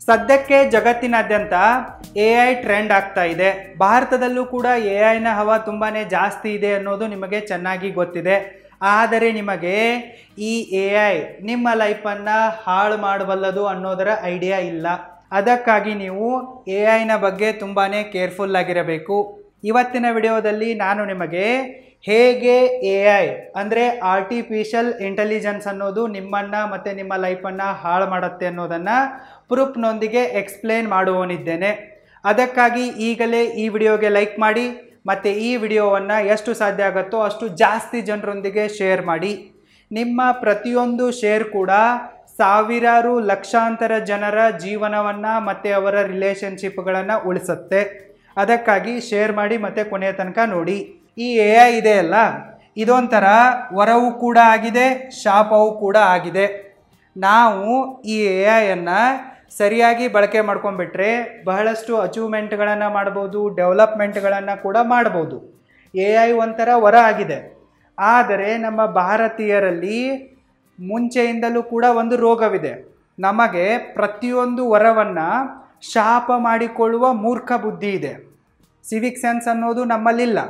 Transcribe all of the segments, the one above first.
ಸದ್ಯಕ್ಕೆ ಜಗತ್ತಿನಾದ್ಯಂತ AI trend ಆಗ್ತಾ ಇದೆ. ಭಾರತದಲ್ಲೂ ಕೂಡ AIನ ಹವಾ ತುಂಬಾನೇ ಜಾಸ್ತಿ ಇದೆ ಅನ್ನೋದು ನಿಮಗೆ ಚೆನ್ನಾಗಿ ಗೊತ್ತಿದೆ. ಆದರೆ ನಿಮಗೆ ಈ AI ನಿಮ್ಮ ಲೈಫನ್ನು ಹಾಳು ಮಾಡಬಲ್ಲದು ಅನ್ನೋದರ ಐಡಿಯಾ ಇಲ್ಲ. ಅದಕ್ಕಾಗಿ ನೀವು AIನ ಬಗ್ಗೆ ತುಂಬಾನೇ ಕೇರ್ಫುಲ್ ಆಗಿರಬೇಕು. ಇವತ್ತಿನ ವಿಡಿಯೋದಲ್ಲಿ ನಾನು ನಿಮಗೆ ಹೇಗೆ AI ಅಂದರೆ ಆರ್ಟಿಫಿಷಿಯಲ್ ಇಂಟೆಲಿಜೆನ್ಸ್ ಅನ್ನೋದು ನಿಮ್ಮನ್ನು ಮತ್ತು ನಿಮ್ಮ ಲೈಫನ್ನು ಹಾಳು ಮಾಡುತ್ತೆ ಅನ್ನೋದನ್ನು ಪ್ರೂಫ್ನೊಂದಿಗೆ ಎಕ್ಸ್ಪ್ಲೇನ್ ಮಾಡುವನಿದ್ದೇನೆ. ಅದಕ್ಕಾಗಿ ಈಗಲೇ ಈ ವಿಡಿಯೋಗೆ ಲೈಕ್ ಮಾಡಿ ಮತ್ತು ಈ ವಿಡಿಯೋವನ್ನು ಎಷ್ಟು ಸಾಧ್ಯ ಆಗುತ್ತೋ ಅಷ್ಟು ಜಾಸ್ತಿ ಜನರೊಂದಿಗೆ ಶೇರ್ ಮಾಡಿ. ನಿಮ್ಮ ಪ್ರತಿಯೊಂದು ಶೇರ್ ಕೂಡ ಸಾವಿರಾರು ಲಕ್ಷಾಂತರ ಜನರ ಜೀವನವನ್ನು ಮತ್ತು ಅವರ ರಿಲೇಷನ್ಶಿಪ್ಗಳನ್ನು ಉಳಿಸುತ್ತೆ. ಅದಕ್ಕಾಗಿ ಶೇರ್ ಮಾಡಿ ಮತ್ತು ಕೊನೆಯ ತನಕ ನೋಡಿ. ಈ AI ಇದೆಯಲ್ಲ, ಇದೊಂಥರ ವರವೂ ಕೂಡ ಆಗಿದೆ, ಶಾಪವೂ ಕೂಡ ಆಗಿದೆ. ನಾವು ಈ AIಯನ್ನು ಸರಿಯಾಗಿ ಬಳಕೆ ಮಾಡ್ಕೊಂಡ್ಬಿಟ್ರೆ ಬಹಳಷ್ಟು ಅಚೀವ್ಮೆಂಟ್ಗಳನ್ನು ಮಾಡ್ಬೋದು, ಡೆವಲಪ್ಮೆಂಟ್ಗಳನ್ನು ಕೂಡ ಮಾಡ್ಬೋದು. AI ಒಂಥರ ವರ ಆಗಿದೆ. ಆದರೆ ನಮ್ಮ ಭಾರತೀಯರಲ್ಲಿ ಮುಂಚೆಯಿಂದಲೂ ಕೂಡ ಒಂದು ರೋಗವಿದೆ. ನಮಗೆ ಪ್ರತಿಯೊಂದು ವರವನ್ನು ಶಾಪ ಮಾಡಿಕೊಳ್ಳುವ ಮೂರ್ಖ ಬುದ್ಧಿ ಇದೆ. ಸಿವಿಕ್ ಸೆನ್ಸ್ ಅನ್ನೋದು ನಮ್ಮಲ್ಲಿಲ್ಲ.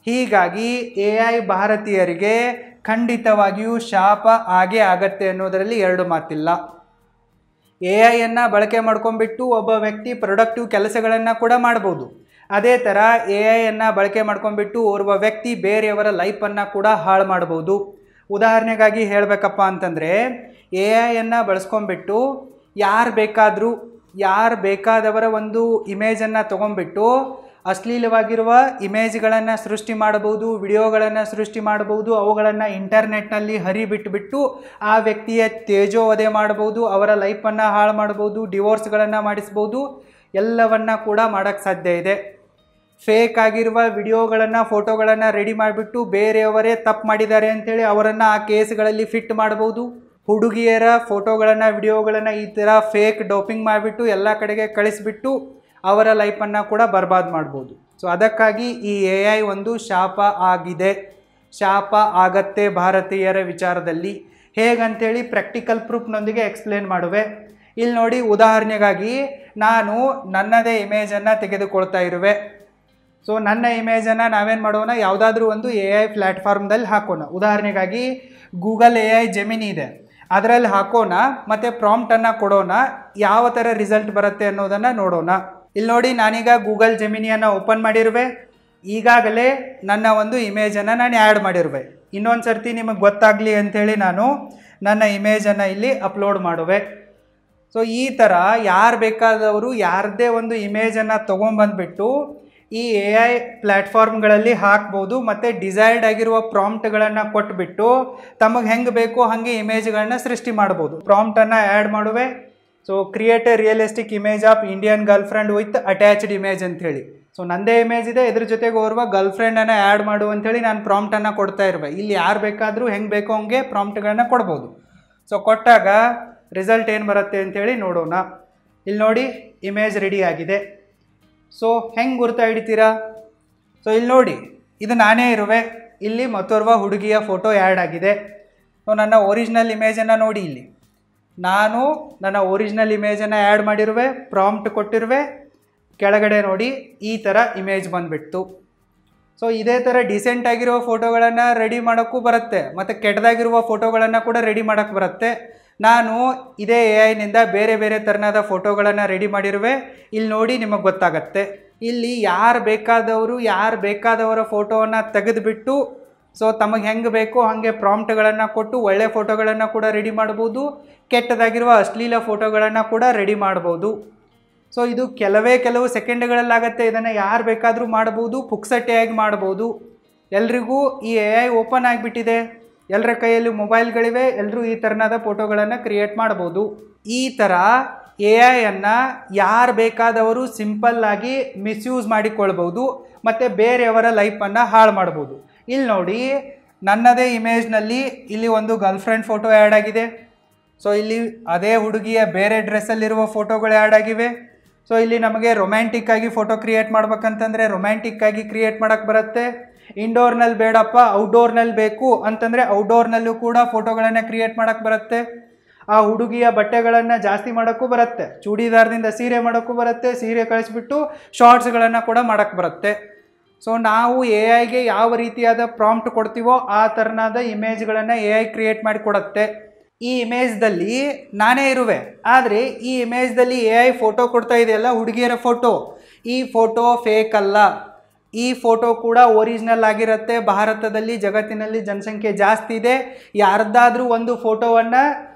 ಹೀಗಾಗಿ AI ಭಾರತೀಯರಿಗೆ ಖಂಡಿತವಾಗಿಯೂ ಶಾಪ ಆಗೇ ಆಗತ್ತೆ ಅನ್ನೋದರಲ್ಲಿ ಎರಡು ಮಾತಿಲ್ಲ. AIಯನ್ನು ಬಳಕೆ ಮಾಡ್ಕೊಂಡ್ಬಿಟ್ಟು ಒಬ್ಬ ವ್ಯಕ್ತಿ ಪ್ರೊಡಕ್ಟಿವ್ ಕೆಲಸಗಳನ್ನು ಕೂಡ ಮಾಡ್ಬೋದು. ಅದೇ ಥರ AIಯನ್ನು ಬಳಕೆ ಮಾಡ್ಕೊಂಡ್ಬಿಟ್ಟು ಓರ್ವ ವ್ಯಕ್ತಿ ಬೇರೆಯವರ ಲೈಫನ್ನು ಕೂಡ ಹಾಳು ಮಾಡ್ಬೋದು. ಉದಾಹರಣೆಗಾಗಿ ಹೇಳಬೇಕಪ್ಪ ಅಂತಂದರೆ AIಯನ್ನು ಬಳಸ್ಕೊಂಡ್ಬಿಟ್ಟು ಯಾರು ಬೇಕಾದವರ ಒಂದು ಇಮೇಜನ್ನು ತೊಗೊಂಡ್ಬಿಟ್ಟು ಅಶ್ಲೀಲವಾಗಿರುವ ಇಮೇಜ್ಗಳನ್ನು ಸೃಷ್ಟಿ ಮಾಡಬಹುದು, ವಿಡಿಯೋಗಳನ್ನು ಸೃಷ್ಟಿ ಮಾಡಬಹುದು, ಅವುಗಳನ್ನು ಇಂಟರ್ನೆಟ್ನಲ್ಲಿ ಹರಿಬಿಟ್ಟುಬಿಟ್ಟು ಆ ವ್ಯಕ್ತಿಯ ತೇಜೋವಧೆ ಮಾಡಬಹುದು, ಅವರ ಲೈಫನ್ನು ಹಾಳು ಮಾಡ್ಬೋದು, ಡಿವೋರ್ಸ್ಗಳನ್ನು ಮಾಡಿಸ್ಬೋದು, ಎಲ್ಲವನ್ನ ಕೂಡ ಮಾಡೋಕ್ಕೆ ಸಾಧ್ಯ ಇದೆ. ಫೇಕ್ ಆಗಿರುವ ವಿಡಿಯೋಗಳನ್ನು ಫೋಟೋಗಳನ್ನು ರೆಡಿ ಮಾಡಿಬಿಟ್ಟು ಬೇರೆಯವರೇ ತಪ್ಪು ಮಾಡಿದ್ದಾರೆ ಅಂಥೇಳಿ ಅವರನ್ನು ಆ ಕೇಸ್ಗಳಲ್ಲಿ ಫಿಟ್ ಮಾಡ್ಬೋದು. ಹುಡುಗಿಯರ ಫೋಟೋಗಳನ್ನು ವಿಡಿಯೋಗಳನ್ನು ಈ ಥರ ಫೇಕ್ ಡೋಪಿಂಗ್ ಮಾಡಿಬಿಟ್ಟು ಎಲ್ಲ ಕಡೆಗೆ ಕಳಿಸ್ಬಿಟ್ಟು ಅವರ ಲೈಫನ್ನು ಕೂಡ ಬರ್ಬಾದ್ ಮಾಡ್ಬೋದು. ಸೊ ಅದಕ್ಕಾಗಿ ಈ AI ಒಂದು ಶಾಪ ಆಗಿದೆ, ಶಾಪ ಆಗತ್ತೆ ಭಾರತೀಯರ ವಿಚಾರದಲ್ಲಿ. ಹೇಗಂತೇಳಿ ಪ್ರಾಕ್ಟಿಕಲ್ ಪ್ರೂಫ್ನೊಂದಿಗೆ ಎಕ್ಸ್ಪ್ಲೇನ್ ಮಾಡುವೆ. ಇಲ್ಲಿ ನೋಡಿ, ಉದಾಹರಣೆಗಾಗಿ ನಾನು ನನ್ನದೇ ಇಮೇಜನ್ನು ತೆಗೆದುಕೊಳ್ತಾ ಇರುವೆ. ಸೊ ನನ್ನ ಇಮೇಜನ್ನು ನಾವೇನು ಮಾಡೋಣ, ಯಾವುದಾದ್ರೂ ಒಂದು AI ಪ್ಲ್ಯಾಟ್ಫಾರ್ಮ್ದಲ್ಲಿ ಹಾಕೋಣ. ಉದಾಹರಣೆಗಾಗಿ ಗೂಗಲ್ AI ಜೆಮಿನಿ ಇದೆ, ಅದರಲ್ಲಿ ಹಾಕೋಣ ಮತ್ತು ಪ್ರಾಂಪ್ಟನ್ನು ಕೊಡೋಣ. ಯಾವ ಥರ ರಿಸಲ್ಟ್ ಬರುತ್ತೆ ಅನ್ನೋದನ್ನು ನೋಡೋಣ. ಇಲ್ಲಿ ನೋಡಿ, ನಾನೀಗ ಗೂಗಲ್ ಜೆಮಿನಿಯನ್ನು ಓಪನ್ ಮಾಡಿರುವೆ. ಈಗಾಗಲೇ ನನ್ನ ಒಂದು ಇಮೇಜನ್ನು ನಾನು ಆ್ಯಡ್ ಮಾಡಿರುವೆ. ಇನ್ನೊಂದು ಸರ್ತಿ ನಿಮಗೆ ಗೊತ್ತಾಗಲಿ ಅಂಥೇಳಿ ನಾನು ನನ್ನ ಇಮೇಜನ್ನು ಇಲ್ಲಿ ಅಪ್ಲೋಡ್ ಮಾಡುವೆ. ಸೊ ಈ ಥರ ಯಾರು ಬೇಕಾದವರು ಯಾರದ್ದೇ ಒಂದು ಇಮೇಜನ್ನು ತೊಗೊಂಬಂದುಬಿಟ್ಟು ಈ AI ಪ್ಲ್ಯಾಟ್ಫಾರ್ಮ್ಗಳಲ್ಲಿ ಹಾಕ್ಬೋದು ಮತ್ತು ಡಿಸೈರ್ಡ್ ಆಗಿರುವ ಪ್ರಾಂಪ್ಟ್ಗಳನ್ನು ಕೊಟ್ಬಿಟ್ಟು ತಮಗೆ ಹೆಂಗೆ ಬೇಕೋ ಹಾಗೆ ಇಮೇಜ್ಗಳನ್ನ ಸೃಷ್ಟಿ ಮಾಡ್ಬೋದು. ಪ್ರಾಂಪ್ಟನ್ನು ಆ್ಯಡ್ ಮಾಡುವೆ. So create A realistic image of Indian girl friend with attached image ಅಂಥೇಳಿ. ಸೊ ನನ್ನದೇ ಇಮೇಜ್ ಇದೆ, ಇದ್ರ ಜೊತೆಗೆ ಓರ್ವ ಗರ್ಲ್ ಫ್ರೆಂಡನ್ನು ಆ್ಯಡ್ ಮಾಡು ಅಂಥೇಳಿ ನಾನು ಪ್ರಾಂಪ್ಟನ್ನು ಕೊಡ್ತಾ ಇರುವೆ. ಇಲ್ಲಿ ಯಾರು ಬೇಕಾದರೂ ಹೆಂಗೆ ಬೇಕೋ ಹಂಗೆ ಪ್ರಾಂಪ್ಟ್ಗಳನ್ನ ಕೊಡ್ಬೋದು. ಸೊ ಕೊಟ್ಟಾಗ ರಿಸಲ್ಟ್ ಏನು ಬರುತ್ತೆ ಅಂಥೇಳಿ ನೋಡೋಣ. ಇಲ್ಲಿ ನೋಡಿ, ಇಮೇಜ್ ರೆಡಿ ಆಗಿದೆ. ಸೊ ಹೆಂಗೆ ಗುರ್ತಾ ಹಿಡಿತೀರಾ? ಸೊ ಇಲ್ಲಿ ನೋಡಿ, ಇದು ನಾನೇ ಇರುವೆ. ಇಲ್ಲಿ ಮತ್ತೋರ್ವ ಹುಡುಗಿಯ ಫೋಟೋ ಆ್ಯಡ್ ಆಗಿದೆ. ಸೊ ನನ್ನ ಒರಿಜಿನಲ್ ಇಮೇಜನ್ನು ನೋಡಿ, ಇಲ್ಲಿ ನಾನು ನನ್ನ ಒರಿಜಿನಲ್ ಇಮೇಜನ್ನು ಆ್ಯಡ್ ಮಾಡಿರುವೆ, ಪ್ರಾಂಪ್ಟ್ ಕೊಟ್ಟಿರುವೆ. ಕೆಳಗಡೆ ನೋಡಿ, ಈ ಥರ ಇಮೇಜ್ ಬಂದುಬಿಡ್ತು. ಸೊ ಇದೇ ಥರ ಡಿಸೆಂಟ್ ಆಗಿರೋ ಫೋಟೋಗಳನ್ನು ರೆಡಿ ಮಾಡೋಕ್ಕೂ ಬರುತ್ತೆ ಮತ್ತು ಕೆಟ್ಟದಾಗಿರುವ ಫೋಟೋಗಳನ್ನು ಕೂಡ ರೆಡಿ ಮಾಡೋಕ್ಕೆ ಬರುತ್ತೆ. ನಾನು ಇದೇ AIನಿಂದ ಬೇರೆ ಬೇರೆ ಥರನಾದ ಫೋಟೋಗಳನ್ನು ರೆಡಿ ಮಾಡಿರುವೆ. ಇಲ್ಲಿ ನೋಡಿ, ನಿಮಗೆ ಗೊತ್ತಾಗತ್ತೆ. ಇಲ್ಲಿ ಯಾರು ಬೇಕಾದವರ ಫೋಟೋವನ್ನು ತೆಗೆದುಬಿಟ್ಟು ಸೊ ತಮಗೆ ಹೆಂಗೆ ಬೇಕೋ ಹಾಗೆ ಪ್ರಾಂಪ್ಟ್ಗಳನ್ನು ಕೊಟ್ಟು ಒಳ್ಳೆ ಫೋಟೋಗಳನ್ನು ಕೂಡ ರೆಡಿ ಮಾಡ್ಬೋದು, ಕೆಟ್ಟದಾಗಿರುವ ಅಶ್ಲೀಲ ಫೋಟೋಗಳನ್ನು ಕೂಡ ರೆಡಿ ಮಾಡ್ಬೋದು. ಸೊ ಇದು ಕೆಲವು ಸೆಕೆಂಡ್ಗಳಲ್ಲಾಗತ್ತೆ. ಇದನ್ನು ಯಾರು ಬೇಕಾದರೂ ಮಾಡ್ಬೋದು, ಪುಕ್ಸಟ್ಟೆಯಾಗಿ ಮಾಡ್ಬೋದು. ಎಲ್ರಿಗೂ ಈ AI ಓಪನ್ ಆಗಿಬಿಟ್ಟಿದೆ, ಎಲ್ಲರ ಕೈಯಲ್ಲಿ ಮೊಬೈಲ್ಗಳಿವೆ, ಎಲ್ಲರೂ ಈ ಥರನಾದ ಫೋಟೋಗಳನ್ನು ಕ್ರಿಯೇಟ್ ಮಾಡ್ಬೋದು. ಈ ಥರ AIಯನ್ನು ಯಾರು ಬೇಕಾದವರು ಸಿಂಪಲ್ಲಾಗಿ ಮಿಸ್ಯೂಸ್ ಮಾಡಿಕೊಳ್ಬೋದು ಮತ್ತು ಬೇರೆಯವರ ಲೈಫನ್ನು ಹಾಳು ಮಾಡ್ಬೋದು. ಇಲ್ಲಿ ನೋಡಿ, ನನ್ನದೇ ಇಮೇಜ್ನಲ್ಲಿ ಇಲ್ಲಿ ಒಂದು ಗರ್ಲ್ ಫ್ರೆಂಡ್ ಫೋಟೋ ಆ್ಯಡ್ ಆಗಿದೆ. ಸೊ ಇಲ್ಲಿ ಅದೇ ಹುಡುಗಿಯ ಬೇರೆ ಡ್ರೆಸ್ಸಲ್ಲಿರುವ ಫೋಟೋಗಳು ಆ್ಯಡ್ ಆಗಿವೆ. ಸೊ ಇಲ್ಲಿ ನಮಗೆ ರೊಮ್ಯಾಂಟಿಕ್ಕಾಗಿ ಫೋಟೋ ಕ್ರಿಯೇಟ್ ಮಾಡ್ಬೇಕಂತಂದರೆ ರೊಮ್ಯಾಂಟಿಕ್ಕಾಗಿ ಕ್ರಿಯೇಟ್ ಮಾಡೋಕ್ಕೆ ಬರುತ್ತೆ. ಇಂಡೋರ್ನಲ್ಲಿ ಬೇಡಪ್ಪ ಔಟ್ಡೋರ್ನಲ್ಲಿ ಬೇಕು ಅಂತಂದರೆ ಔಟ್ಡೋರ್ನಲ್ಲೂ ಕೂಡ ಫೋಟೋಗಳನ್ನು ಕ್ರಿಯೇಟ್ ಮಾಡೋಕ್ಕೆ ಬರುತ್ತೆ. ಆ ಹುಡುಗಿಯ ಬಟ್ಟೆಗಳನ್ನು ಜಾಸ್ತಿ ಮಾಡೋಕ್ಕೂ ಬರುತ್ತೆ, ಚೂಡಿದಾರದಿಂದ ಸೀರೆ ಮಾಡೋಕ್ಕೂ ಬರುತ್ತೆ, ಸೀರೆ ಕಳಿಸ್ಬಿಟ್ಟು ಶಾರ್ಟ್ಸ್ಗಳನ್ನು ಕೂಡ ಮಾಡೋಕ್ಕೆ ಬರುತ್ತೆ. ಸೊ ನಾವು ಎ ಐಗೆ ಯಾವ ರೀತಿಯಾದ ಪ್ರಾಂಪ್ಟ್ ಕೊಡ್ತೀವೋ ಆ ಥರನಾದ ಇಮೇಜ್ಗಳನ್ನು ಎ ಐ ಕ್ರಿಯೇಟ್ ಮಾಡಿ ಕೊಡುತ್ತೆ. ಈ ಇಮೇಜ್ದಲ್ಲಿ ನಾನೇ ಇರುವೆ, ಆದರೆ ಈ ಇಮೇಜ್ದಲ್ಲಿ ಎ ಐ ಫೋಟೋ ಕೊಡ್ತಾ ಇದೆಯಲ್ಲ, ಹುಡುಗಿಯರ ಫೋಟೋ, ಈ ಫೋಟೋ ಫೇಕ್ ಅಲ್ಲ. ಈ ಫೋಟೋ ಕೂಡ ಒರಿಜಿನಲ್ ಆಗಿರುತ್ತೆ. ಭಾರತದಲ್ಲಿ ಜಗತ್ತಿನಲ್ಲಿ ಜನಸಂಖ್ಯೆ ಜಾಸ್ತಿ ಇದೆ, ಯಾರ್ದಾದ್ರೂ ಒಂದು ಫೋಟೋವನ್ನು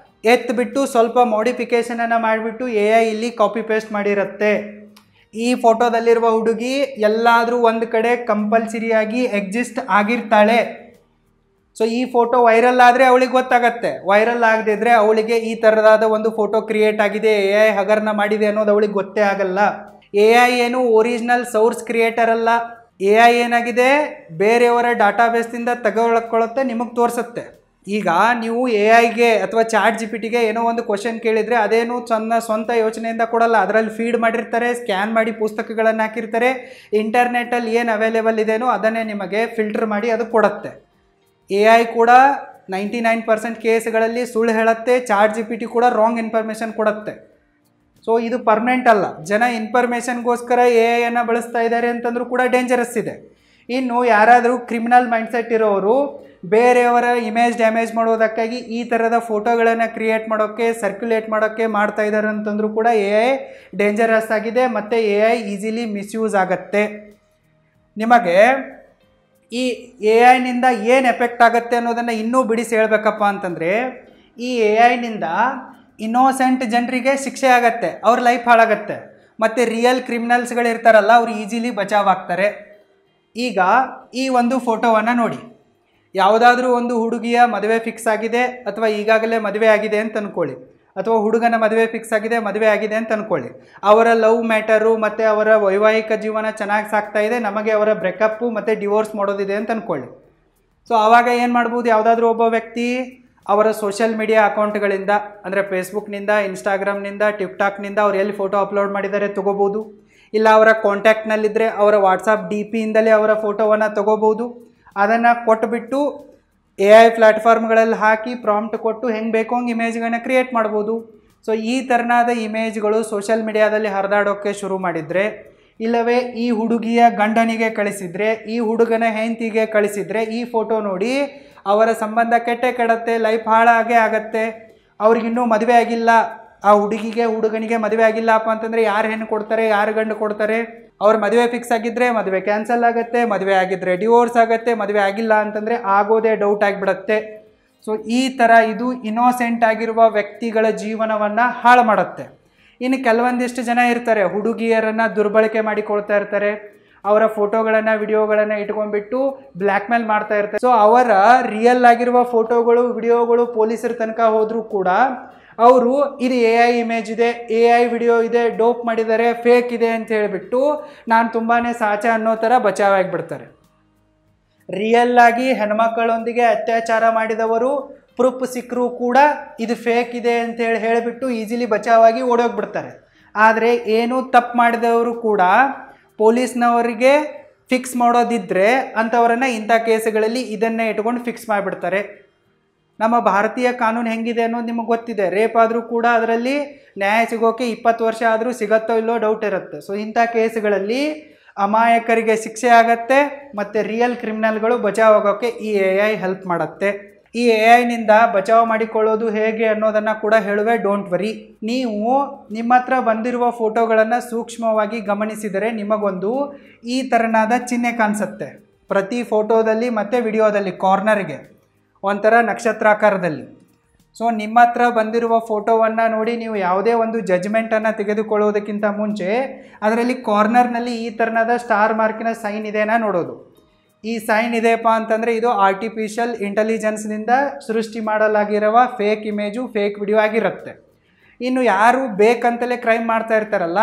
ಎತ್ತಿಬಿಟ್ಟು ಸ್ವಲ್ಪ ಮಾಡಿಫಿಕೇಷನನ್ನು ಮಾಡಿಬಿಟ್ಟು ಎ ಐ ಇಲ್ಲಿ ಕಾಪಿ ಪೇಸ್ಟ್ ಮಾಡಿರುತ್ತೆ. ಈ ಫೋಟೋದಲ್ಲಿರುವ ಹುಡುಗಿ ಎಲ್ಲಾದರೂ ಒಂದು ಕಡೆ ಕಂಪಲ್ಸರಿಯಾಗಿ ಎಕ್ಸಿಸ್ಟ್ ಆಗಿರ್ತಾಳೆ. ಸೊ ಈ ಫೋಟೋ ವೈರಲ್ ಆದರೆ ಅವಳಿಗೆ ಗೊತ್ತಾಗತ್ತೆ, ವೈರಲ್ ಆಗದಿದ್ರೆ ಅವಳಿಗೆ ಈ ಥರದಾದ ಒಂದು ಫೋಟೋ ಕ್ರಿಯೇಟ್ ಆಗಿದೆ, ಎ ಐ ಹಗರಣ ಮಾಡಿದೆ ಅನ್ನೋದು ಅವಳಿಗೆ ಗೊತ್ತೇ ಆಗಲ್ಲ. ಎ ಐ ಏನು ಒರಿಜಿನಲ್ ಸೋರ್ಸ್ ಕ್ರಿಯೇಟರ್ ಅಲ್ಲ. ಎ ಐ ಏನಾಗಿದೆ, ಬೇರೆಯವರ ಡಾಟಾಬೇಸ್ದಿಂದ ತಗೊಳ್ಕೊಳ್ಳುತ್ತೆ, ನಿಮಗೆ ತೋರಿಸುತ್ತೆ. ಈಗ ನೀವು ಎ ಐಗೆ ಅಥವಾ ChatGPTಗೆ ಏನೋ ಒಂದು ಕ್ವಶನ್ ಕೇಳಿದರೆ ಅದೇನು ಸ್ವಂತ ಯೋಚನೆಯಿಂದ ಕೊಡಲ್ಲ. ಅದರಲ್ಲಿ ಫೀಡ್ ಮಾಡಿರ್ತಾರೆ, ಸ್ಕ್ಯಾನ್ ಮಾಡಿ ಪುಸ್ತಕಗಳನ್ನು ಹಾಕಿರ್ತಾರೆ, ಇಂಟರ್ನೆಟ್ಟಲ್ಲಿ ಏನು ಅವೈಲೇಬಲ್ ಇದೆಯೋ ಅದನ್ನೇ ನಿಮಗೆ ಫಿಲ್ಟರ್ ಮಾಡಿ ಅದು ಕೊಡುತ್ತೆ. ಎ ಐ ಕೂಡ 99% ಕೇಸ್ಗಳಲ್ಲಿ ಸುಳ್ಳು ಹೇಳುತ್ತೆ, ChatGPT ಕೂಡ ರಾಂಗ್ ಇನ್ಫಾರ್ಮೇಷನ್ ಕೊಡುತ್ತೆ. ಸೊ ಇದು ಪರ್ಮನೆಂಟ್ ಅಲ್ಲ. ಜನ ಇನ್ಫಾರ್ಮೇಷನ್ಗೋಸ್ಕರ ಎ ಐಯನ್ನು ಬಳಸ್ತಾ ಇದ್ದಾರೆ ಅಂತಂದ್ರೂ ಕೂಡ ಡೇಂಜರಸ್ ಇದೆ. ಇನ್ನು ಯಾರಾದರೂ ಕ್ರಿಮಿನಲ್ ಮೈಂಡ್ಸೆಟ್ ಇರೋರು ಬೇರೆಯವರ ಇಮೇಜ್ ಡ್ಯಾಮೇಜ್ ಮಾಡೋದಕ್ಕಾಗಿ ಈ ಥರದ ಫೋಟೋಗಳನ್ನು ಕ್ರಿಯೇಟ್ ಮಾಡೋಕ್ಕೆ, ಸರ್ಕ್ಯುಲೇಟ್ ಮಾಡೋಕ್ಕೆ ಮಾಡ್ತಾ ಇದ್ದಾರೆ ಅಂತಂದ್ರೂ ಕೂಡ ಎ ಐ ಡೇಂಜರಸ್ ಆಗಿದೆ ಮತ್ತು ಎ ಐ ಈಸಿಲಿ ಮಿಸ್ಯೂಸ್ ಆಗುತ್ತೆ. ನಿಮಗೆ ಈ ಎ ಐನಿಂದ ಏನು ಎಫೆಕ್ಟ್ ಆಗುತ್ತೆ ಅನ್ನೋದನ್ನು ಇನ್ನೂ ಬಿಡಿಸಿ ಹೇಳಬೇಕಪ್ಪ ಅಂತಂದರೆ, ಈ ಎ ಐನಿಂದ ಇನ್ನೋಸೆಂಟ್ ಜನರಿಗೆ ಶಿಕ್ಷೆ ಆಗತ್ತೆ, ಅವ್ರ ಲೈಫ್ ಹಾಳಾಗತ್ತೆ, ಮತ್ತು ರಿಯಲ್ ಕ್ರಿಮಿನಲ್ಸ್ಗಳಿರ್ತಾರಲ್ಲ ಅವ್ರು ಈಸಿಲಿ ಬಚಾವಾಗ್ತಾರೆ. ಈಗ ಈ ಒಂದು ಫೋಟೋವನ್ನು ನೋಡಿ, ಯಾವುದಾದ್ರೂ ಒಂದು ಹುಡುಗಿಯ ಮದುವೆ ಫಿಕ್ಸ್ ಆಗಿದೆ ಅಥವಾ ಈಗಾಗಲೇ ಮದುವೆ ಆಗಿದೆ ಅಂತ ಅಂದ್ಕೊಳ್ಳಿ, ಅಥವಾ ಹುಡುಗನ ಮದುವೆ ಫಿಕ್ಸ್ ಆಗಿದೆ, ಮದುವೆ ಆಗಿದೆ ಅಂತ ಅಂದ್ಕೊಳ್ಳಿ. ಅವರ ಲವ್ ಮ್ಯಾಟರು ಮತ್ತು ಅವರ ವೈವಾಹಿಕ ಜೀವನ ಚೆನ್ನಾಗಿ ಸಾಗ್ತಾ ಇದೆ, ನಮಗೆ ಅವರ ಬ್ರೇಕಪ್ಪು ಮತ್ತು ಡಿವೋರ್ಸ್ ಮಾಡೋದಿದೆ ಅಂತ ಅಂದ್ಕೊಳ್ಳಿ. ಸೊ ಆವಾಗ ಏನು ಮಾಡ್ಬೋದು, ಯಾವುದಾದ್ರೂ ಒಬ್ಬ ವ್ಯಕ್ತಿ ಅವರ ಸೋಷಿಯಲ್ ಮೀಡಿಯಾ ಅಕೌಂಟ್ಗಳಿಂದ, ಅಂದರೆ ಫೇಸ್ಬುಕ್ನಿಂದ, ಇನ್ಸ್ಟಾಗ್ರಾಮ್ನಿಂದ, ಟಿಕ್ಟಾಕ್ನಿಂದ ಅವ್ರು ಎಲ್ಲಿ ಫೋಟೋ ಅಪ್ಲೋಡ್ ಮಾಡಿದ್ದಾರೆ ತೊಗೋಬೋದು. ಇಲ್ಲ ಅವರ ಕಾಂಟ್ಯಾಕ್ಟ್ನಲ್ಲಿದ್ದರೆ ಅವರ ವಾಟ್ಸಪ್ ಡಿ ಪಿಯಿಂದಲೇ ಅವರ ಫೋಟೋವನ್ನು ತೊಗೋಬೋದು. ಅದನ್ನು ಕೊಟ್ಟುಬಿಟ್ಟು ಎ ಐ ಪ್ಲ್ಯಾಟ್ಫಾರ್ಮ್ಗಳಲ್ಲಿ ಹಾಕಿ ಪ್ರಾಂಪ್ಟ್ ಕೊಟ್ಟು ಹೆಂಗೆ ಬೇಕೋ ಹಂಗೆ ಇಮೇಜ್ಗಳನ್ನ ಕ್ರಿಯೇಟ್ ಮಾಡ್ಬೋದು. ಸೊ ಈ ಥರನಾದ ಇಮೇಜ್ಗಳು ಸೋಷಿಯಲ್ ಮೀಡಿಯಾದಲ್ಲಿ ಹರಿದಾಡೋಕ್ಕೆ ಶುರು ಮಾಡಿದರೆ, ಇಲ್ಲವೇ ಈ ಹುಡುಗಿಯ ಗಂಡನಿಗೆ ಕಳಿಸಿದರೆ, ಈ ಹುಡುಗನ ಹೆಂಡತಿಗೆ ಕಳಿಸಿದರೆ, ಈ ಫೋಟೋ ನೋಡಿ ಅವರ ಸಂಬಂಧ ಕೆಡುತ್ತೆ, ಲೈಫ್ ಹಾಳಾಗೇ ಆಗತ್ತೆ. ಅವ್ರಿಗಿನ್ನೂ ಮದುವೆ ಆಗಿಲ್ಲ, ಆ ಹುಡುಗಿಗೆ ಹುಡುಗನಿಗೆ ಮದುವೆ ಆಗಿಲ್ಲಪ್ಪ ಅಂತಂದರೆ ಯಾರು ಹೆಣ್ಣು ಕೊಡ್ತಾರೆ, ಯಾರು ಗಂಡು ಕೊಡ್ತಾರೆ? ಅವ್ರ ಮದುವೆ ಫಿಕ್ಸ್ ಆಗಿದ್ದರೆ ಮದುವೆ ಕ್ಯಾನ್ಸಲ್ ಆಗುತ್ತೆ, ಮದುವೆ ಆಗಿದ್ದರೆ ಡಿವೋರ್ಸ್ ಆಗುತ್ತೆ, ಮದುವೆ ಆಗಿಲ್ಲ ಅಂತಂದರೆ ಆಗೋದೇ ಡೌಟ್ ಆಗಿಬಿಡತ್ತೆ. ಸೊ ಈ ಥರ ಇದು ಇನ್ನೋಸೆಂಟ್ ಆಗಿರುವ ವ್ಯಕ್ತಿಗಳ ಜೀವನವನ್ನು ಹಾಳು ಮಾಡುತ್ತೆ. ಇನ್ನು ಕೆಲವೊಂದಿಷ್ಟು ಜನ ಇರ್ತಾರೆ, ಹುಡುಗಿಯರನ್ನು ದುರ್ಬಳಕೆ ಮಾಡಿಕೊಳ್ತಾ ಇರ್ತಾರೆ, ಅವರ ಫೋಟೋಗಳನ್ನು ವಿಡಿಯೋಗಳನ್ನು ಇಟ್ಕೊಂಡ್ಬಿಟ್ಟು ಬ್ಲ್ಯಾಕ್ ಮೇಲ್ ಮಾಡ್ತಾ ಇರ್ತಾರೆ. ಸೊ ಅವರ ರಿಯಲ್ ಆಗಿರುವ ಫೋಟೋಗಳು ವಿಡಿಯೋಗಳು ಪೊಲೀಸರ ತನಕ ಹೋದರೂ ಕೂಡ ಅವರು ಇದು ಎ ಐ ಇಮೇಜ್ ಇದೆ, ಎ ಐ ವಿಡಿಯೋ ಇದೆ, ಡೋಪ್ ಮಾಡಿದ್ದಾರೆ, ಫೇಕ್ ಇದೆ ಅಂತ ಹೇಳಿಬಿಟ್ಟು ನಾನು ತುಂಬಾ ಸಾಚ ಅನ್ನೋ ಥರ ಬಚಾವಾಗಿಬಿಡ್ತಾರೆ. ರಿಯಲ್ ಆಗಿ ಹೆಣ್ಮಕ್ಕಳೊಂದಿಗೆ ಅತ್ಯಾಚಾರ ಮಾಡಿದವರು ಪ್ರೂಫ್ ಸಿಕ್ಕರೂ ಕೂಡ ಇದು ಫೇಕ್ ಇದೆ ಅಂತೇಳಿ ಹೇಳಿಬಿಟ್ಟು ಈಸಿಲಿ ಬಚಾವಾಗಿ ಓಡೋಗ್ಬಿಡ್ತಾರೆ. ಆದರೆ ಏನೂ ತಪ್ಪು ಮಾಡಿದವರು ಕೂಡ ಪೊಲೀಸ್ನವರಿಗೆ ಫಿಕ್ಸ್ ಮಾಡೋದಿದ್ದರೆ ಅಂಥವರನ್ನು ಇಂಥ ಕೇಸುಗಳಲ್ಲಿ ಇದನ್ನೇ ಇಟ್ಕೊಂಡು ಫಿಕ್ಸ್ ಮಾಡಿಬಿಡ್ತಾರೆ. ನಮ್ಮ ಭಾರತೀಯ ಕಾನೂನು ಹೆಂಗಿದೆ ಅನ್ನೋದು ನಿಮಗೆ ಗೊತ್ತಿದೆ. ರೇಪ್ ಆದರೂ ಕೂಡ ಅದರಲ್ಲಿ ನ್ಯಾಯ ಸಿಗೋಕ್ಕೆ 20 ವರ್ಷ ಆದರೂ ಸಿಗತ್ತೋ ಇಲ್ಲೋ ಡೌಟ್ ಇರುತ್ತೆ. ಸೊ ಇಂಥ ಕೇಸುಗಳಲ್ಲಿ ಅಮಾಯಕರಿಗೆ ಶಿಕ್ಷೆ ಆಗತ್ತೆ ಮತ್ತು ರಿಯಲ್ ಕ್ರಿಮಿನಲ್ಗಳು ಬಚಾವಾಗೋಕ್ಕೆ ಈ ಎ ಐ ಹೆಲ್ಪ್ ಮಾಡುತ್ತೆ. ಈ ಎ ಐನಿಂದ ಬಚಾವ್ ಮಾಡಿಕೊಳ್ಳೋದು ಹೇಗೆ ಅನ್ನೋದನ್ನು ಕೂಡ ಹೇಳುವೆ, ಡೋಂಟ್ ವರಿ. ನೀವು ನಿಮ್ಮ ಹತ್ರ ಬಂದಿರುವ ಫೋಟೋಗಳನ್ನು ಸೂಕ್ಷ್ಮವಾಗಿ ಗಮನಿಸಿದರೆ ನಿಮಗೊಂದು ಈ ಥರನಾದ ಚಿಹ್ನೆ ಕಾಣಿಸುತ್ತೆ ಪ್ರತಿ ಫೋಟೋದಲ್ಲಿ ಮತ್ತು ವಿಡಿಯೋದಲ್ಲಿ, ಕಾರ್ನರ್ಗೆ ಒಂಥರ ನಕ್ಷತ್ರಾಕಾರದಲ್ಲಿ. ಸೊ ನಿಮ್ಮ ಹತ್ರ ಬಂದಿರುವ ಫೋಟೋವನ್ನು ನೋಡಿ ನೀವು ಯಾವುದೇ ಒಂದು ಜಜ್ಮೆಂಟನ್ನು ತೆಗೆದುಕೊಳ್ಳೋದಕ್ಕಿಂತ ಮುಂಚೆ ಅದರಲ್ಲಿ ಕಾರ್ನರ್ನಲ್ಲಿ ಈ ಥರನಾದ ಸ್ಟಾರ್ ಮಾರ್ಕಿನ ಸೈನ್ ಇದೆನಾ ನೋಡೋದು. ಈ ಸೈನ್ ಇದೆಯಪ್ಪ ಅಂತಂದರೆ ಇದು ಆರ್ಟಿಫಿಷಿಯಲ್ ಇಂಟೆಲಿಜೆನ್ಸ್ನಿಂದ ಸೃಷ್ಟಿ ಮಾಡಲಾಗಿರುವ ಫೇಕ್ ಇಮೇಜು, ಫೇಕ್ ವಿಡಿಯೋ ಆಗಿರುತ್ತೆ. ಇನ್ನು ಯಾರು ಬೇಕಂತಲೇ ಕ್ರೈಮ್ ಮಾಡ್ತಾ ಇರ್ತಾರಲ್ಲ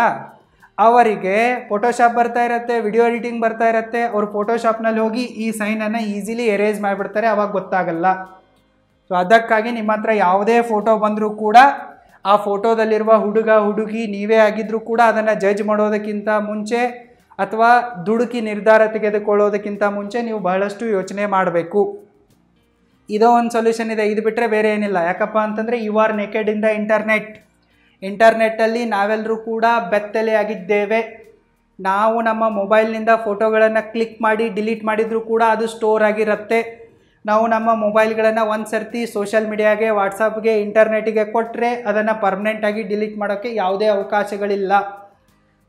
ಅವರಿಗೆ ಫೋಟೋಶಾಪ್ ಬರ್ತಾ ಇರುತ್ತೆ, ವಿಡಿಯೋ ಎಡಿಟಿಂಗ್ ಬರ್ತಾ ಇರುತ್ತೆ, ಅವರು ಫೋಟೋಶಾಪ್ನಲ್ಲಿ ಹೋಗಿ ಈ ಸೈನನ್ನು ಈಸಿಲಿ ಎರೇಸ್ ಮಾಡಿಬಿಡ್ತಾರೆ, ಅವಾಗ ಗೊತ್ತಾಗಲ್ಲ. ಸೊ ಅದಕ್ಕಾಗಿ ನಿಮ್ಮ ಹತ್ರ ಯಾವುದೇ ಫೋಟೋ ಬಂದರೂ ಕೂಡ ಆ ಫೋಟೋದಲ್ಲಿರುವ ಹುಡುಗ ಹುಡುಗಿ ನೀವೇ ಆಗಿದ್ದರೂ ಕೂಡ ಅದನ್ನು ಜಡ್ಜ್ ಮಾಡೋದಕ್ಕಿಂತ ಮುಂಚೆ ಅಥವಾ ದುಡುಕಿ ನಿರ್ಧಾರ ತೆಗೆದುಕೊಳ್ಳೋದಕ್ಕಿಂತ ಮುಂಚೆ ನೀವು ಬಹಳಷ್ಟು ಯೋಚನೆ ಮಾಡಬೇಕು. ಇದೋ ಒಂದು ಸೊಲ್ಯೂಷನ್ ಇದೆ. ಇದು ಬಿಟ್ಟರೆ ಬೇರೆ ಏನಿಲ್ಲ. ಯಾಕಪ್ಪ ಅಂತಂದರೆ you are naked in the ಇಂಟರ್ನೆಟ್ಟಲ್ಲಿ ನಾವೆಲ್ಲರೂ ಕೂಡ ಬೆತ್ತಲೆ ಆಗಿದ್ದೇವೆ. ನಾವು ನಮ್ಮ ಮೊಬೈಲ್ನಿಂದ ಫೋಟೋಗಳನ್ನು ಕ್ಲಿಕ್ ಮಾಡಿ ಡಿಲೀಟ್ ಮಾಡಿದರೂ ಕೂಡ ಅದು ಸ್ಟೋರ್ ಆಗಿರುತ್ತೆ. ನಾವು ನಮ್ಮ ಮೊಬೈಲ್ಗಳನ್ನು ಒಂದು ಸರ್ತಿ ಸೋಷಿಯಲ್ ಮೀಡಿಯಾಗೆ, ವಾಟ್ಸಪ್ಗೆ, ಇಂಟರ್ನೆಟಿಗೆ ಕೊಟ್ಟರೆ ಅದನ್ನು ಪರ್ಮನೆಂಟಾಗಿ ಡಿಲೀಟ್ ಮಾಡೋಕ್ಕೆ ಯಾವುದೇ ಅವಕಾಶಗಳಿಲ್ಲ.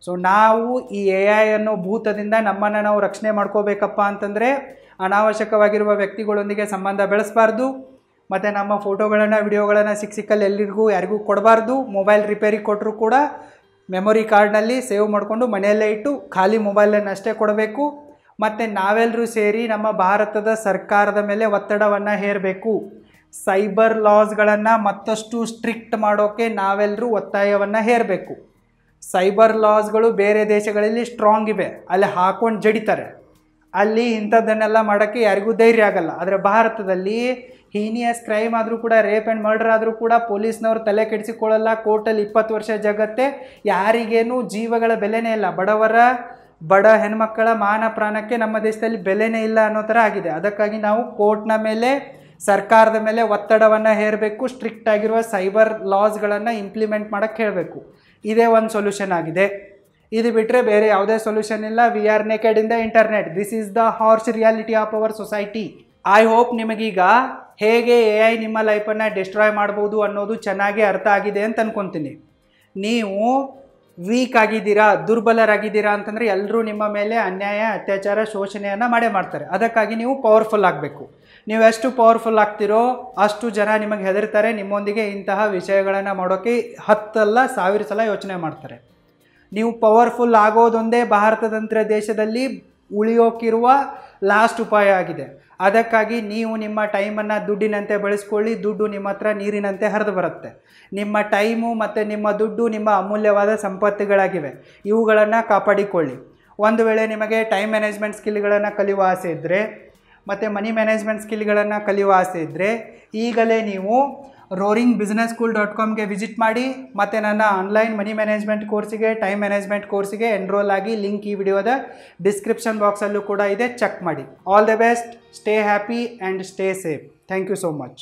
ಸೊ ನಾವು ಈ AI ಅನ್ನೋ ಭೂತದಿಂದ ನಮ್ಮನ್ನು ನಾವು ರಕ್ಷಣೆ ಮಾಡ್ಕೋಬೇಕಪ್ಪ ಅಂತಂದರೆ ಅನಾವಶ್ಯಕವಾಗಿರುವ ವ್ಯಕ್ತಿಗಳೊಂದಿಗೆ ಸಂಬಂಧ ಬೆಳೆಸಬಾರ್ದು. ಮತ್ತು ನಮ್ಮ ಫೋಟೋಗಳನ್ನು, ವಿಡಿಯೋಗಳನ್ನು ಸಿಕ್ಕಲ್ಲಿ ಎಲ್ಲರಿಗೂ ಯಾರಿಗೂ ಕೊಡಬಾರ್ದು. ಮೊಬೈಲ್ ರಿಪೇರಿ ಕೊಟ್ಟರು ಕೂಡ ಮೆಮೊರಿ ಕಾರ್ಡ್ನಲ್ಲಿ ಸೇವ್ ಮಾಡಿಕೊಂಡು ಮನೆಯಲ್ಲೇ ಇಟ್ಟು ಖಾಲಿ ಮೊಬೈಲನ್ನು ಅಷ್ಟೇ ಕೊಡಬೇಕು. ಮತ್ತು ನಾವೆಲ್ಲರೂ ಸೇರಿ ನಮ್ಮ ಭಾರತದ ಸರ್ಕಾರದ ಮೇಲೆ ಒತ್ತಡವನ್ನು ಹೇರಬೇಕು. ಸೈಬರ್ ಲಾಸ್ಗಳನ್ನು ಮತ್ತಷ್ಟು ಸ್ಟ್ರಿಕ್ಟ್ ಮಾಡೋಕ್ಕೆ ನಾವೆಲ್ಲರೂ ಒತ್ತಾಯವನ್ನು ಹೇರಬೇಕು. ಸೈಬರ್ ಲಾಸ್ಗಳು ಬೇರೆ ದೇಶಗಳಲ್ಲಿ ಸ್ಟ್ರಾಂಗ್ ಇವೆ, ಅಲ್ಲಿ ಹಾಕೊಂಡು ಜಡಿತಾರೆ. ಅಲ್ಲಿ ಇಂಥದ್ದನ್ನೆಲ್ಲ ಮಾಡೋಕ್ಕೆ ಯಾರಿಗೂ ಧೈರ್ಯ ಆಗಲ್ಲ. ಆದರೆ ಭಾರತದಲ್ಲಿ ಹೀನಿಯಸ್ ಕ್ರೈಮ್ ಆದರೂ ಕೂಡ, ರೇಪ್ ಆ್ಯಂಡ್ ಮರ್ಡರ್ ಆದರೂ ಕೂಡ ಪೊಲೀಸ್ನವ್ರು ತಲೆ ಕೆಡಿಸಿಕೊಳ್ಳಲ್ಲ. ಕೋರ್ಟಲ್ಲಿ 20 ವರ್ಷ ಜಗತ್ತೆ. ಯಾರಿಗೇನು ಜೀವಗಳ ಬೆಲೆನೇ ಇಲ್ಲ. ಬಡ ಹೆಣ್ಮಕ್ಕಳ ಮಾನ ಪ್ರಾಣಕ್ಕೆ ನಮ್ಮ ದೇಶದಲ್ಲಿ ಬೆಲೆನೇ ಇಲ್ಲ ಅನ್ನೋ ಥರ ಆಗಿದೆ. ಅದಕ್ಕಾಗಿ ನಾವು ಕೋರ್ಟ್ನ ಮೇಲೆ, ಸರ್ಕಾರದ ಮೇಲೆ ಒತ್ತಡವನ್ನು ಹೇರಬೇಕು. ಸ್ಟ್ರಿಕ್ಟ್ ಆಗಿರುವ ಸೈಬರ್ ಲಾಸ್ಗಳನ್ನು ಇಂಪ್ಲಿಮೆಂಟ್ ಮಾಡೋಕ್ಕೆ ಹೇಳಬೇಕು. ಇದೇ ಒಂದು ಸೊಲ್ಯೂಷನ್ ಆಗಿದೆ. ಇದು ಬಿಟ್ಟರೆ ಬೇರೆ ಯಾವುದೇ ಸೊಲ್ಯೂಷನ್ ಇಲ್ಲ. We are naked in the internet. This is the harsh reality of our society. I hope ನಿಮಗೀಗ ಹೇಗೆ AI ನಿಮ್ಮ ಲೈಫನ್ನು ಡಿಸ್ಟ್ರಾಯ್ ಮಾಡ್ಬೋದು ಅನ್ನೋದು ಚೆನ್ನಾಗಿ ಅರ್ಥ ಆಗಿದೆ ಅಂತ ಅಂದ್ಕೊತೀನಿ. ನೀವು ವೀಕ್ ಆಗಿದ್ದೀರಾ, ದುರ್ಬಲರಾಗಿದ್ದೀರಾ ಅಂತಂದರೆ ಎಲ್ಲರೂ ನಿಮ್ಮ ಮೇಲೆ ಅನ್ಯಾಯ, ಅತ್ಯಾಚಾರ, ಶೋಷಣೆಯನ್ನು ಮಾಡೇ ಮಾಡ್ತಾರೆ. ಅದಕ್ಕಾಗಿ ನೀವು ಪವರ್ಫುಲ್ ಆಗಬೇಕು. ನೀವು ಎಷ್ಟು ಪವರ್ಫುಲ್ ಆಗ್ತಿರೋ ಅಷ್ಟು ಜನ ನಿಮಗೆ ಹೆದರ್ತಾರೆ. ನಿಮ್ಮೊಂದಿಗೆ ಇಂತಹ ವಿಷಯಗಳನ್ನು ಮಾಡೋಕ್ಕೆ 10 ಅಲ್ಲ 1000 ಸಲ ಯೋಚನೆ ಮಾಡ್ತಾರೆ. ನೀವು ಪವರ್ಫುಲ್ ಆಗೋದೊಂದೇ ಭಾರತದಂಥ ದೇಶದಲ್ಲಿ ಉಳಿಯೋಕ್ಕಿರುವ ಲಾಸ್ಟ್ ಉಪಾಯ ಆಗಿದೆ. ಅದಕ್ಕಾಗಿ ನೀವು ನಿಮ್ಮ ಟೈಮನ್ನು ದುಡ್ಡಿನಂತೆ ಬಳಸ್ಕೊಳ್ಳಿ. ದುಡ್ಡು ನಿಮ್ಮ ಹತ್ರ ನೀರಿನಂತೆ ಹರಿದು ಬರುತ್ತೆ. ನಿಮ್ಮ ಟೈಮು ಮತ್ತು ನಿಮ್ಮ ದುಡ್ಡು ನಿಮ್ಮ ಅಮೂಲ್ಯವಾದ ಸಂಪತ್ತುಗಳಾಗಿವೆ. ಇವುಗಳನ್ನು ಕಾಪಾಡಿಕೊಳ್ಳಿ. ಒಂದು ವೇಳೆ ನಿಮಗೆ ಟೈಮ್ ಮ್ಯಾನೇಜ್ಮೆಂಟ್ ಸ್ಕಿಲ್ಗಳನ್ನು ಕಲಿಯುವ ಆಸೆ ಇದ್ದರೆ ಮತ್ತು ಮನಿ ಮ್ಯಾನೇಜ್ಮೆಂಟ್ ಸ್ಕಿಲ್ಗಳನ್ನು ಕಲಿಯುವ ಆಸೆ ಇದ್ದರೆ ಈಗಲೇ ನೀವು roaringbusinessschool.comಗೆ ವಿಸಿಟ್ ಮಾಡಿ. ಮತ್ತು ನನ್ನ ಆನ್ಲೈನ್ ಮನಿ ಮ್ಯಾನೇಜ್ಮೆಂಟ್ ಕೋರ್ಸಿಗೆ, ಟೈಮ್ ಮ್ಯಾನೇಜ್ಮೆಂಟ್ ಕೋರ್ಸಿಗೆ ಎನ್ರೋಲ್ ಆಗಿ. ಲಿಂಕ್ ಈ ವಿಡಿಯೋದ ಡಿಸ್ಕ್ರಿಪ್ಷನ್ ಬಾಕ್ಸಲ್ಲೂ ಕೂಡ ಇದೆ, ಚೆಕ್ ಮಾಡಿ. All the best. Stay happy and stay safe. Thank you so much.